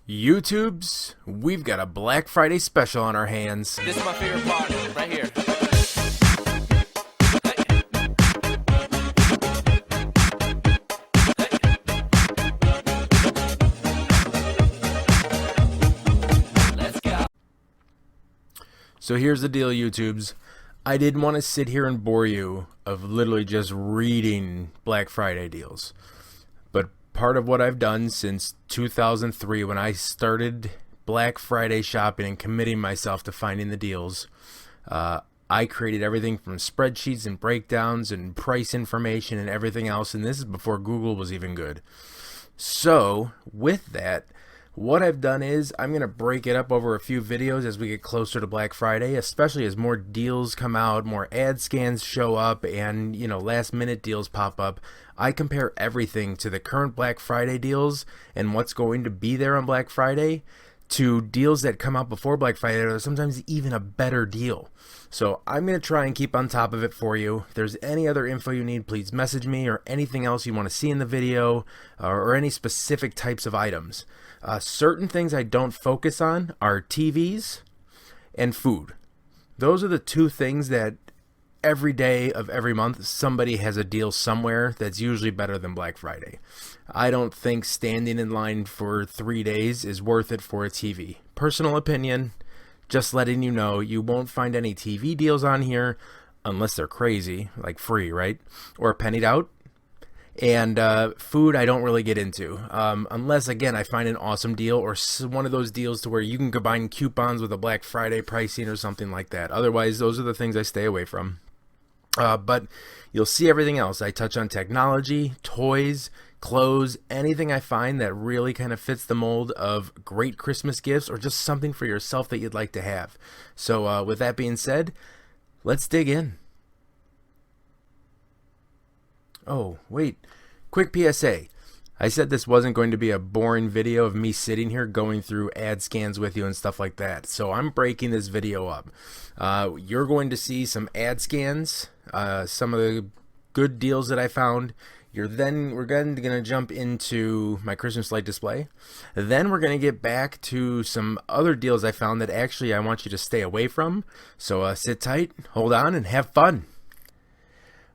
YouTubes, we've got a Black Friday special on our hands. This is my favorite part, right here. Let's go. So here's the deal, YouTubes. I didn't want to sit here and bore you of literally just reading Black Friday deals. But part of what I've done since 2003 when I started Black Friday shopping and committing myself to finding the deals, I created everything from spreadsheets and breakdowns and price information and everything else, and this is before Google was even good. So with that, what I've done is I'm going to break it up over a few videos as we get closer to Black Friday, especially as more deals come out, more ad scans show up, and last minute deals pop up. I compare everything to the current Black Friday deals and what's going to be there on Black Friday to deals that come out before Black Friday that are sometimes even a better deal. So I'm going to try and keep on top of it for you. If there's any other info you need, please message me, or anything else you want to see in the video, or any specific types of items. Certain things I don't focus on are TVs and food. Those are the two things that every day of every month somebody has a deal somewhere that's usually better than Black Friday. I don't think standing in line for 3 days is worth it for a TV. Personal opinion, just letting you know, you won't find any TV deals on here unless they're crazy, like free, right? Or pennied out. And food I don't really get into unless, again, I find an awesome deal or one of those deals to where you can combine coupons with a Black Friday pricing or something like that. Otherwise, those are the things I stay away from. But you'll see everything else. I touch on technology, toys, clothes, anything I find that really kind of fits the mold of great Christmas gifts or just something for yourself that you'd like to have. So with that being said, let's dig in. Oh, wait. Quick PSA. I said this wasn't going to be a boring video of me sitting here going through ad scans with you and stuff like that. So I'm breaking this video up. You're going to see some ad scans, some of the good deals that I found. We're going to jump into my Christmas light display. Then we're going to get back to some other deals I found that actually I want you to stay away from. So sit tight, hold on, and have fun.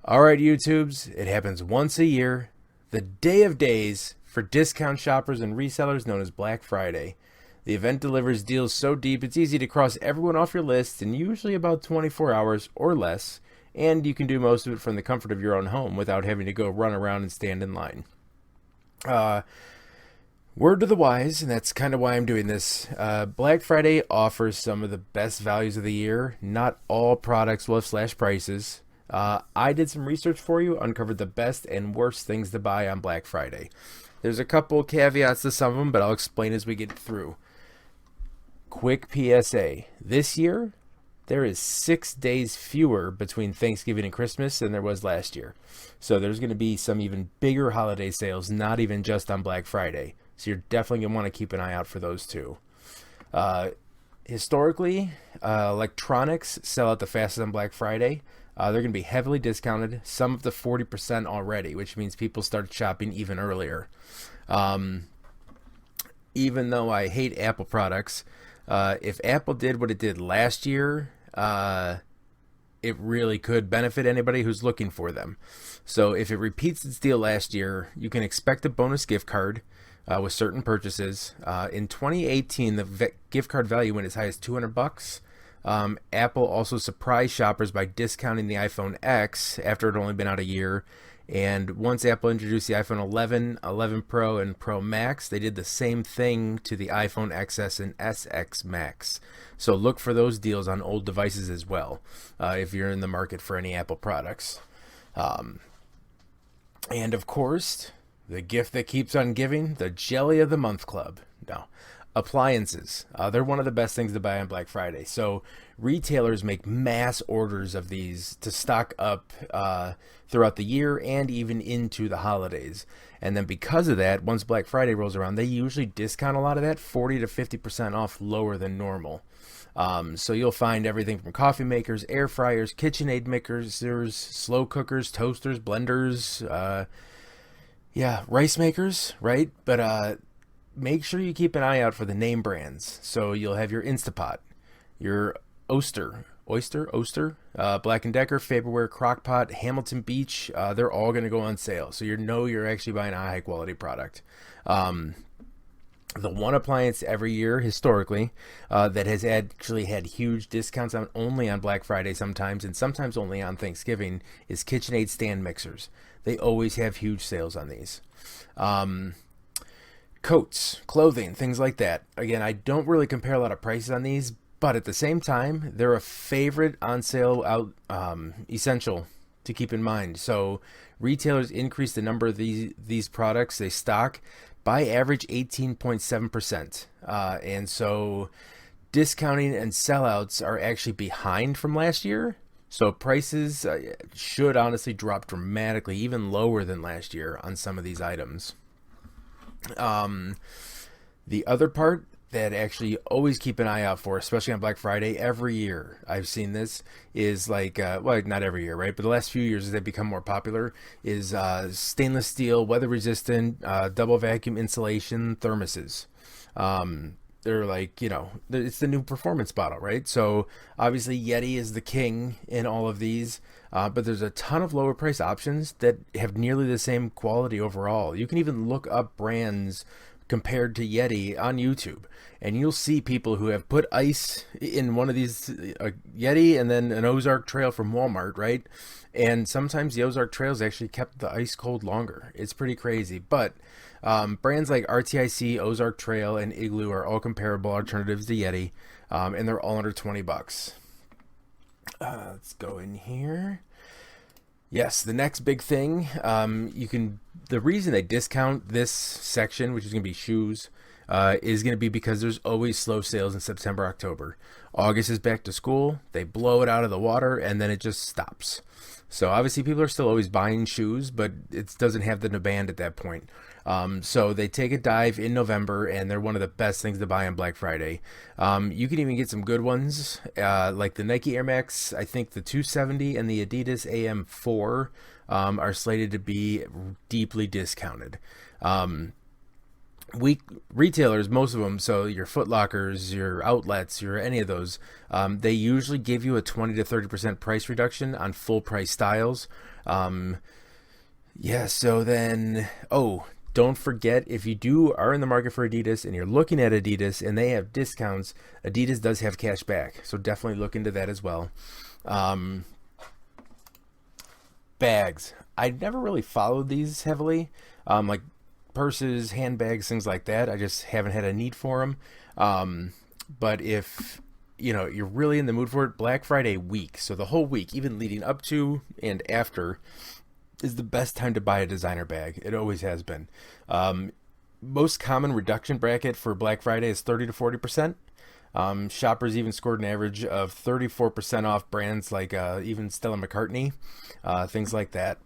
Alright, YouTubes, it happens once a year, the day of days for discount shoppers and resellers known as Black Friday. The event delivers deals so deep it's easy to cross everyone off your list in usually about 24 hours or less, and you can do most of it from the comfort of your own home without having to go run around and stand in line. Word to the wise, and that's kind of why I'm doing this. Black Friday offers some of the best values of the year. Not all products will have slash prices. I did some research for you, uncovered the best and worst things to buy on Black Friday. There's a couple caveats to some of them, but I'll explain as we get through. Quick PSA. This year, there is 6 days fewer between Thanksgiving and Christmas than there was last year. So there's going to be some even bigger holiday sales, not even just on Black Friday. So you're definitely going to want to keep an eye out for those too. Historically, electronics sell out the fastest on Black Friday. They're going to be heavily discounted, some up to 40% already, which means people start shopping even earlier. Even though I hate Apple products, if Apple did what it did last year, it really could benefit anybody who's looking for them. So if it repeats its deal last year, you can expect a bonus gift card with certain purchases. In 2018, the gift card value went as high as $200. Apple also surprised shoppers by discounting the iPhone X after it had only been out a year. And once Apple introduced the iPhone 11, 11 Pro, and Pro Max, they did the same thing to the iPhone XS and SX Max. So look for those deals on old devices as well, if you're in the market for any Apple products. And of course, the gift that keeps on giving, the Jelly of the Month Club. No. Appliances. They're one of the best things to buy on Black Friday. So retailers make mass orders of these to stock up throughout the year and even into the holidays. And then because of that, once Black Friday rolls around, they usually discount a lot of that, 40 to 50% off lower than normal. So you'll find everything from coffee makers, air fryers, KitchenAid makers, slow cookers, toasters, blenders, rice makers, right? But make sure you keep an eye out for the name brands. So you'll have your Instapot, your Oster, Black & Decker, Faberware, Crockpot, Hamilton Beach. They're all going to go on sale. So you're actually buying a high quality product. The one appliance every year historically that has actually had huge discounts only on Black Friday sometimes, and sometimes only on Thanksgiving, is KitchenAid stand mixers. They always have huge sales on these. Coats, clothing, things like that. Again, I don't really compare a lot of prices on these, but at the same time, they're a favorite on sale essential to keep in mind. So retailers increase the number of these products they stock by average 18.7%. And so discounting and sellouts are actually behind from last year. So prices should honestly drop dramatically, even lower than last year on some of these items. The other part that actually always keep an eye out for, especially on Black Friday, every year I've seen this, is like, well, not every year, right? But the last few years as they become more popular, is stainless steel, weather resistant, double vacuum insulation thermoses. They're like, it's the new performance bottle, right? So obviously Yeti is the king in all of these, but there's a ton of lower price options that have nearly the same quality overall. You can even look up brands compared to Yeti on YouTube, and you'll see people who have put ice in one of these, Yeti and then an Ozark Trail from Walmart, right? And sometimes the Ozark Trails actually kept the ice cold longer. It's pretty crazy. But brands like RTIC, Ozark Trail, and Igloo are all comparable alternatives to Yeti, and they're all under $20. Let's go in here. Yes, the next big thing, the reason they discount this section, which is going to be shoes, is going to be because there's always slow sales in September, October. August is back to school, they blow it out of the water, and then it just stops. So obviously people are still always buying shoes, but it doesn't have the demand at that point. So they take a dive in November, and they're one of the best things to buy on Black Friday. You can even get some good ones, like the Nike Air Max. I think the 270 and the Adidas AM4 are slated to be deeply discounted. Retailers, most of them, so your Foot Lockers, your outlets, your any of those, they usually give you a 20 to 30% price reduction on full price styles. So then, don't forget, if you are in the market for Adidas and you're looking at Adidas and they have discounts, Adidas does have cash back. So definitely look into that as well. Bags. I never really followed these heavily. Like purses, handbags, things like that. I just haven't had a need for them. But if you're really in the mood for it, Black Friday week, so the whole week, even leading up to and after, is the best time to buy a designer bag. It always has been. Most common reduction bracket for Black Friday is 30 to 40%. Shoppers even scored an average of 34% off brands like even Stella McCartney, things like that.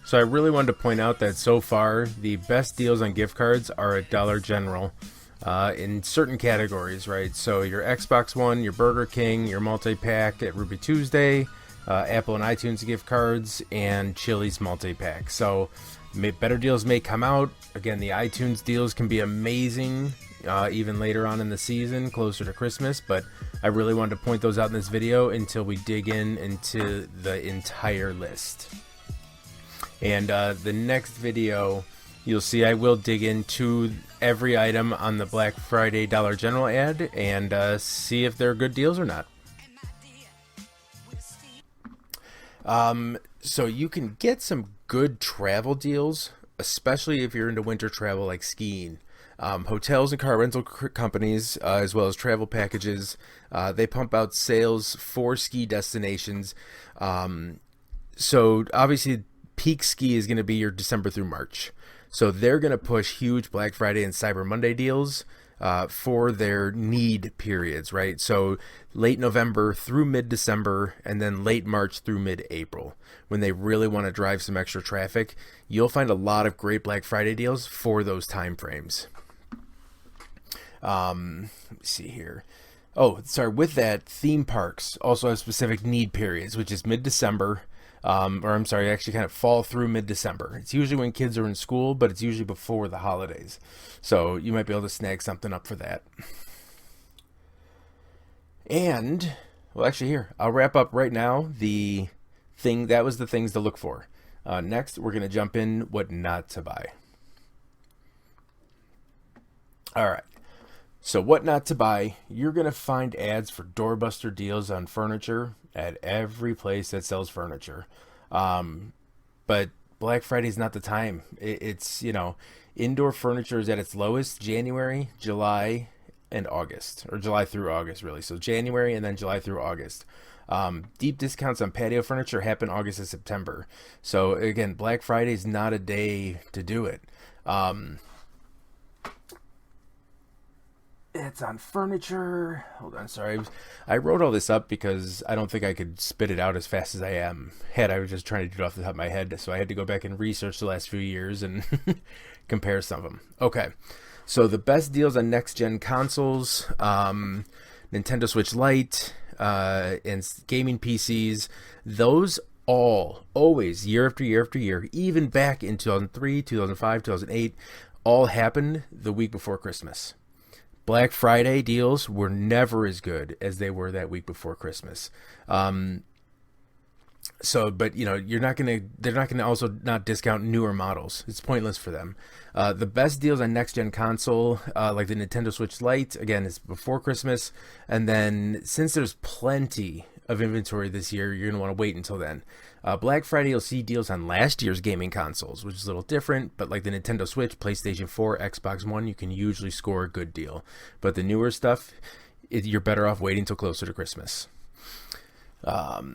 So I really wanted to point out that so far the best deals on gift cards are at Dollar General in certain categories, right? So your Xbox One, your Burger King, your multi-pack at Ruby Tuesday, Apple and iTunes gift cards, and Chili's multi-pack. So better deals may come out. Again, the iTunes deals can be amazing even later on in the season, closer to Christmas, but I really wanted to point those out in this video until we dig into the entire list. And the next video, you'll see I will dig into every item on the Black Friday Dollar General ad and see if they're good deals or not. So you can get some good travel deals, especially if you're into winter travel like skiing. Hotels and car rental companies, as well as travel packages, they pump out sales for ski destinations. So obviously peak ski is going to be your December through March. So they're going to push huge Black Friday and Cyber Monday deals for their need periods, right? So late November through mid-December, and then late March through mid-April, when they really want to drive some extra traffic. You'll find a lot of great Black Friday deals for those time frames. Let me see here. Oh, sorry. With that, theme parks also have specific need periods, which is mid-December. Actually kind of fall through mid-December. It's usually when kids are in school, but it's usually before the holidays. So you might be able to snag something up for that. And, well, actually here, I'll wrap up right now that was the things to look for. Next, we're going to jump in what not to buy. All right. So what not to buy, you're going to find ads for doorbuster deals on furniture at every place that sells furniture. But Black Friday is not the time. It's, indoor furniture is at its lowest January, July, and August, or July through August, really. So January and then July through August. Deep discounts on patio furniture happen August and September. So again, Black Friday is not a day to do it. It's on furniture. Hold on, sorry. I wrote all this up because I don't think I could spit it out as fast as I was just trying to do it off the top of my head. So I had to go back and research the last few years and compare some of them. Okay. So the best deals on next-gen consoles, Nintendo Switch Lite, and gaming PCs, those always, year after year after year, even back in 2003, 2005, 2008, all happened the week before Christmas. Black Friday deals were never as good as they were that week before Christmas. But they're not gonna also not discount newer models. It's pointless for them. The best deals on next gen console, like the Nintendo Switch Lite, again, is before Christmas. And then since there's plenty of inventory this year, you're gonna want to wait until then. Black Friday, you'll see deals on last year's gaming consoles, which is a little different, but like the Nintendo Switch, PlayStation 4, Xbox One, you can usually score a good deal. But the newer stuff, you're better off waiting till closer to Christmas. Now,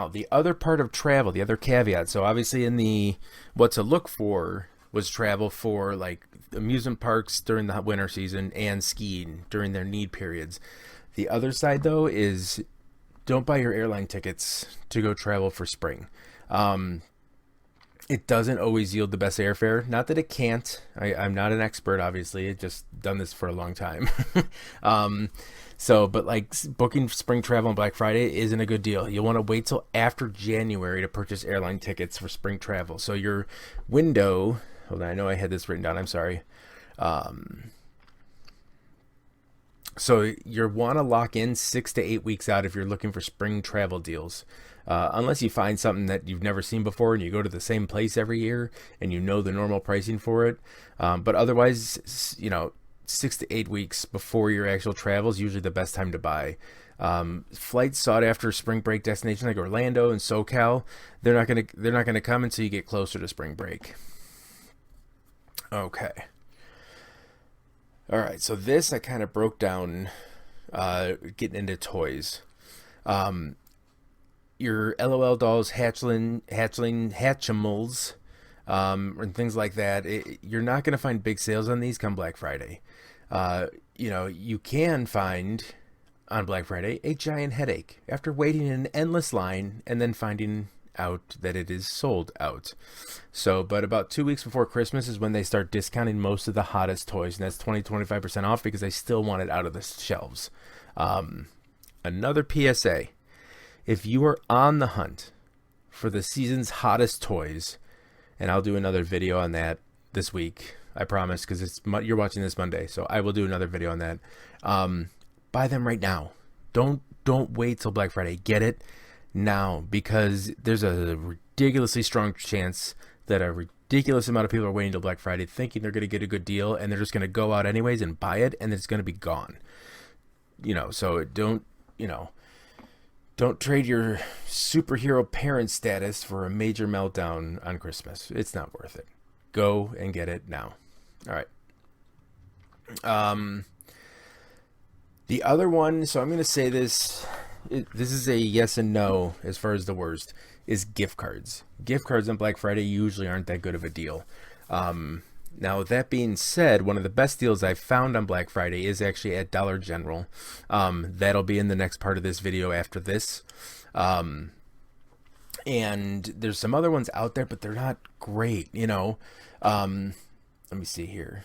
the other part of travel, the other caveat, so obviously in the what to look for was travel for like amusement parks during the winter season and skiing during their need periods. The other side, though, is don't buy your airline tickets to go travel for spring. It doesn't always yield the best airfare. Not that it can't. I'm not an expert, obviously. I've just done this for a long time. But like booking spring travel on Black Friday isn't a good deal. You'll want to wait till after January to purchase airline tickets for spring travel. So your window, hold on, I know I had this written down. I'm sorry. So you want to lock in 6 to 8 weeks out if you're looking for spring travel deals. Unless you find something that you've never seen before and you go to the same place every year and you know the normal pricing for it. But otherwise, 6 to 8 weeks before your actual travel is usually the best time to buy. Flights sought after spring break destinations like Orlando and SoCal, they're not gonna come until you get closer to spring break. Okay. All right, so this I kind of broke down getting into toys. Your LOL dolls, Hatchimals, and things like that. You're not going to find big sales on these come Black Friday. You can find on Black Friday a giant headache after waiting in an endless line and then finding out that it is sold out. So, but about 2 weeks before Christmas is when they start discounting most of the hottest toys, and that's 20-25% off because they still want it out of the shelves. Another PSA: if you are on the hunt for the season's hottest toys, and I'll do another video on that this week, I promise, because you're watching this Monday, so I will do another video on that. Buy them right now. Don't wait till Black Friday. Get it now, because there's a ridiculously strong chance that a ridiculous amount of people are waiting till Black Friday thinking they're going to get a good deal, and they're just going to go out anyways and buy it, and it's going to be gone. So don't trade your superhero parent status for a major meltdown on Christmas. It's not worth it. Go and get it now. All right. The other one, so I'm going to say this. This is a yes and no as far as the worst, is gift cards. Gift cards on Black Friday usually aren't that good of a deal. Now, that being said, one of the best deals I've found on Black Friday is actually at Dollar General. That'll be in the next part of this video after this. And there's some other ones out there, but they're not great, Let me see here.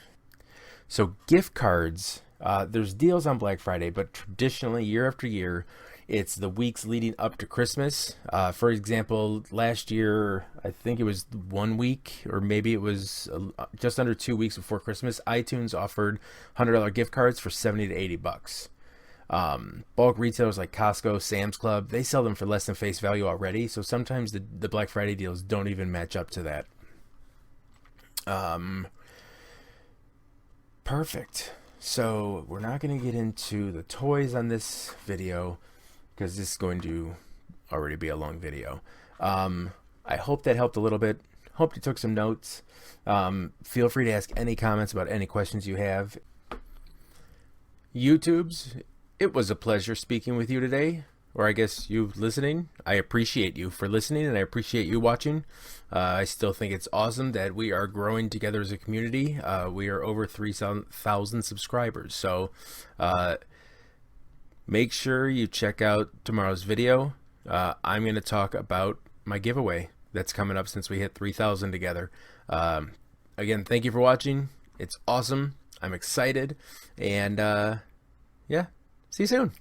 So gift cards, there's deals on Black Friday, but traditionally, year after year, it's the weeks leading up to Christmas. For example, last year, I think it was 1 week, or maybe it was just under 2 weeks before Christmas, iTunes offered $100 gift cards for $70 to $80. Bulk retailers like Costco, Sam's Club, they sell them for less than face value already, so sometimes the Black Friday deals don't even match up to that. Perfect. So we're not going to get into the toys on this video because this is going to already be a long video. I hope that helped a little bit. Hope you took some notes. Feel free to ask any comments about any questions you have. YouTubes, it was a pleasure speaking with you today, or I guess you listening. I appreciate you for listening, and I appreciate you watching. I still think it's awesome that we are growing together as a community. We are over 3,000 subscribers, so make sure you check out tomorrow's video. I'm going to talk about my giveaway that's coming up since we hit 3,000 together. Again, thank you for watching. It's awesome. I'm excited, and yeah, see you soon.